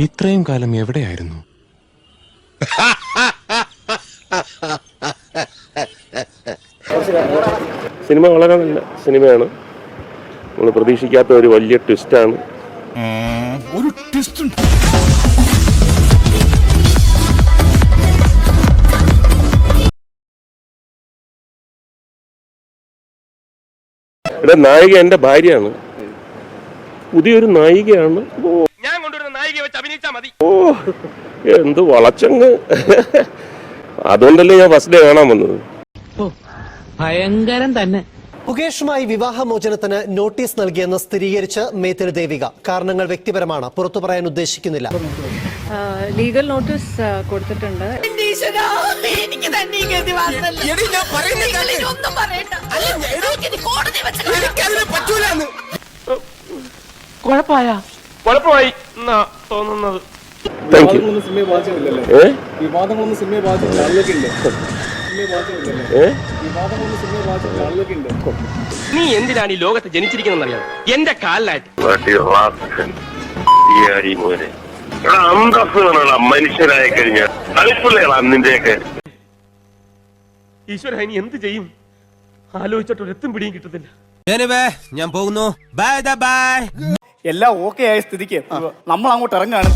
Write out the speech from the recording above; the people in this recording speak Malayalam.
ഇത്രയും കാലം എവിടെയായിരുന്നു? സിനിമ വളരെ നല്ല സിനിമയാണ്. നമ്മൾ പ്രതീക്ഷിക്കാത്ത ഒരു വലിയ ട്വിസ്റ്റാണ്. ഒരു ട്വിസ്റ്റ് ഇവിടെ നായിക എന്റെ ഭാര്യയാണ്, പുതിയൊരു നായികയാണ്. ഞാൻ കൊണ്ടുവരുന്ന നായികയെ വെച്ച് അഭിനയിച്ചാ മതി. ഓ എന്ത് വളച്ചങ്ങ്. അതുകൊണ്ടല്ലേ ഞാൻ ഫസ്റ്റ് ഡേ കാണാൻ വന്നത്. ഭയങ്കരം തന്നെ. മുകേഷുമായി വിവാഹമോചനത്തിന് നോട്ടീസ് നൽകിയെന്ന് സ്ഥിരീകരിച്ച് മേത്തിരി ദേവിക. കാരണങ്ങൾ വ്യക്തിപരമാണ്, പുറത്തു പറയാൻ ഉദ്ദേശിക്കുന്നില്ല. ലീഗൽ നോട്ടീസ് കൊടുത്തിട്ടുണ്ട്. കുഴപ്പമായി എന്നാ തോന്നുന്നത്. നീ എന്തിനാണ് ഈ ലോകത്ത് ജനിച്ചിരിക്കുന്നറിയാം? എന്റെ കാലിലായിട്ട് മനുഷ്യരായി കഴിഞ്ഞാൽ നിന്റെയൊക്കെ ഈശ്വര ഇനി എന്ത് ചെയ്യും? ആലോചിച്ചിട്ട് ഒരെത്തും പിടിയും കിട്ടത്തില്ല. ഞാൻ പോകുന്നു. Bye bye. എല്ലാം ഓക്കെ ആയ സ്ഥിതിക്ക് നമ്മൾ അങ്ങോട്ട് ഇറങ്ങാണ്.